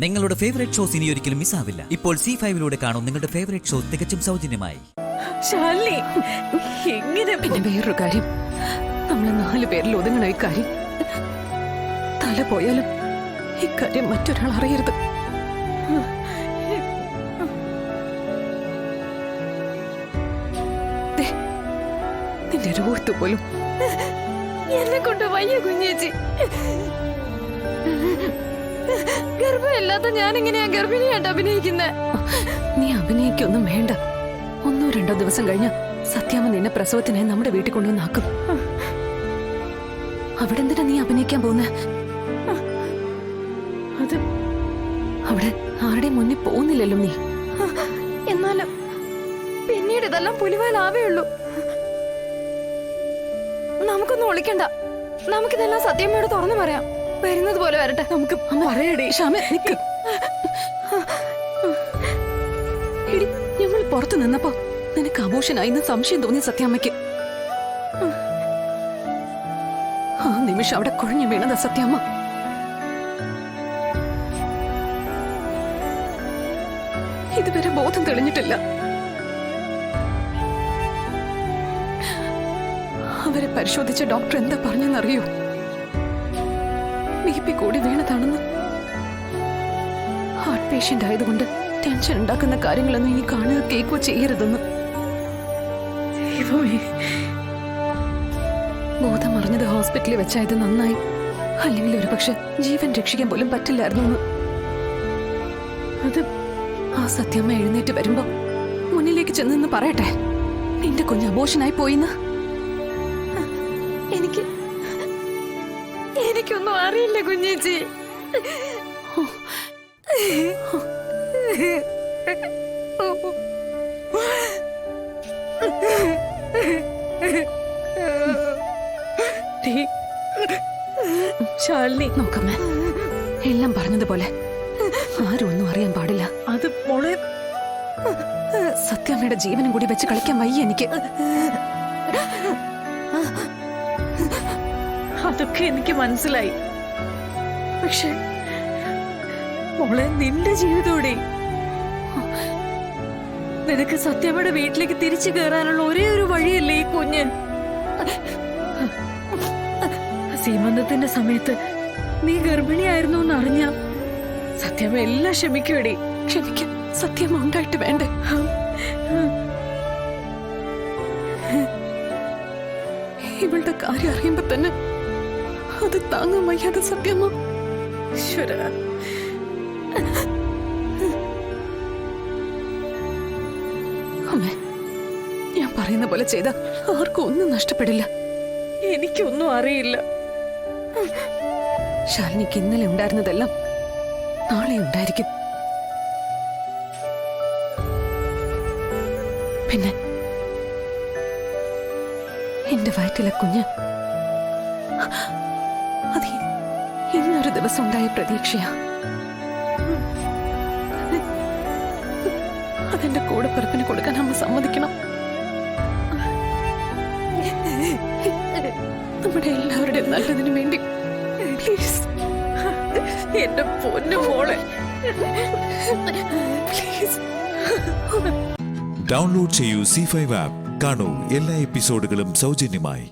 നിങ്ങളുടെ favourite shows ഇനി ഒരിക്കലും മിസ്സാവില്ല. ഇപ്പോൾ C5 കാണും നിങ്ങളുടെ ഫേവറേറ്റ് ഷോ തികച്ചും സൗജന്യമായി. പിന്നെ വേറൊരു കാര്യം, നമ്മൾ 4 പേരിൽ ഒതുങ്ങണ ഇക്കാര്യം തല പോയാലും ഇക്കാര്യം മറ്റൊരാൾ അറിയരുത്. നിന്റെ രൂപത്ത് പോലും എന്നെ കൊണ്ട് വയ്യ കുഞ്ഞേച്ചി. ഗർഭമില്ലാത്ത ഞാനെങ്ങനെയാ ഗർഭിണിയായിട്ട് അഭിനയിക്കുന്നത്? നീ അഭിനയിക്കൊന്നും വേണ്ട. 1-2 ദിവസം കഴിഞ്ഞ സത്യാമ്മ നിന്നെ പ്രസവത്തിനായി നമ്മുടെ വീട്ടിൽ കൊണ്ടുവന്നാക്കും. അവിടെ എന്തിനാ നീ അഭിനയിക്കാൻ പോകുന്നേ? അത് അവിടെ ആരുടെയും മുന്നിൽ പോകുന്നില്ലല്ലോ നീ. എന്നാലും പിന്നീട് ഇതെല്ലാം പുലിവാലാവേ ഉള്ളൂ. നമുക്കൊന്നും ഒളിക്കണ്ട. നമുക്കിതെല്ലാം സത്യമ്മയോട് തുറന്നു പറയാം. വരുന്നത് പോലെ വരട്ടെ. നമുക്ക് പറയടേ ക്ഷമ. നിക്ക്. എടി, ഞങ്ങൾ പുറത്തു നിന്നപ്പോ നിനക്ക് അബോഷനായിന്ന് സംശയം തോന്നി സത്യാമ്മയ്ക്ക്. ആ നിമിഷം അവിടെ കുഴഞ്ഞു വീണതാ സത്യാമ്മ. ഇതുവരെ ബോധം തെളിഞ്ഞിട്ടില്ല. അവരെ പരിശോധിച്ച ഡോക്ടർ എന്താ പറഞ്ഞെന്നറിയോ? BP കൂടി വീണതാണെന്ന്. ഹാർട്ട് പേഷ്യന്റ് ആയതുകൊണ്ട് ടെൻഷൻ ഉണ്ടാക്കുന്ന കാര്യങ്ങളൊന്നും ഇനി കാണുക കേൾക്കുകയോ ചെയ്യരുതെന്ന്. ബോധം അറിഞ്ഞത് ഹോസ്പിറ്റലിൽ വെച്ചായത് നന്നായി. അല്ലെങ്കിൽ ഒരു പക്ഷെ ജീവൻ രക്ഷിക്കാൻ പോലും പറ്റില്ലായിരുന്നു. അത് ആ സത്യമ്മ എഴുന്നേറ്റ് വരുമ്പോ മുന്നിലേക്ക് ചെന്ന് പറയട്ടെ, നിന്റെ കുഞ്ഞ് അബോഷനായി പോയിന്ന്. എനിക്കൊന്നും അറിയില്ല കുഞ്ഞേച്ചി. ശാലിനി, നോക്കമ്മേ, എല്ലാം പറഞ്ഞതുപോലെ ആരും ഒന്നും അറിയാൻ പാടില്ല. അത് മോളെ, സത്യമ്മയുടെ ജീവനും കൂടി വെച്ച് കളിക്കാൻ വയ്യ എനിക്ക്. അതൊക്കെ എനിക്ക് മനസ്സിലായി. പക്ഷെ മോളെ, നിന്റെ ജീവിതോടെ നിനക്ക് സത്യമ്മയുടെ വീട്ടിലേക്ക് തിരിച്ചു കയറാനുള്ള ഒരേ ഒരു വഴിയല്ലേ ഈ കുഞ്ഞ്. സീമന്തത്തിന്റെ സമയത്ത് നീ ഗർഭിണിയായിരുന്നു എന്നറിഞ്ഞ സത്യമ്മ എല്ലാം ക്ഷമിക്കൂടി. ക്ഷമിക്കാൻ സത്യമ്മ ഉണ്ടായിട്ട് വേണ്ടേ? ഇവളുടെ കാര്യം അറിയുമ്പോ തന്നെ അത് താങ്ങാൻ വയ്യാതെ സത്യമ്മ. അമ്മേ, ഞാൻ പറയുന്ന പോലെ ചെയ്ത ആർക്കും ഒന്നും നഷ്ടപ്പെടില്ല. എനിക്കൊന്നും അറിയില്ല. ശാലിനിക്ക് ഇന്നലെ ഉണ്ടായിരുന്നതെല്ലാം നാളെ ഉണ്ടായിരിക്കും. പിന്നെ എന്റെ വയറ്റിലെ കുഞ്ഞ് അത് ഇന്നൊരു ദിവസം ഉണ്ടായ പ്രതീക്ഷയാ. അതെന്റെ കൂടെ പിറപ്പിന് കൊടുക്കാൻ അമ്മ സമ്മതിക്കണം. നമ്മുടെ എല്ലാവരുടെയും നല്ലതിനു വേണ്ടി പ്ലീസ്. എന്റെ പൊന്നു മോളെ, പ്ലീസ്. ഡൗൺലോഡ് ചെയ്യൂ C5 ആപ്പ്. കാണൂ എല്ലാ എപ്പിസോഡുകളും സൗജന്യമായി.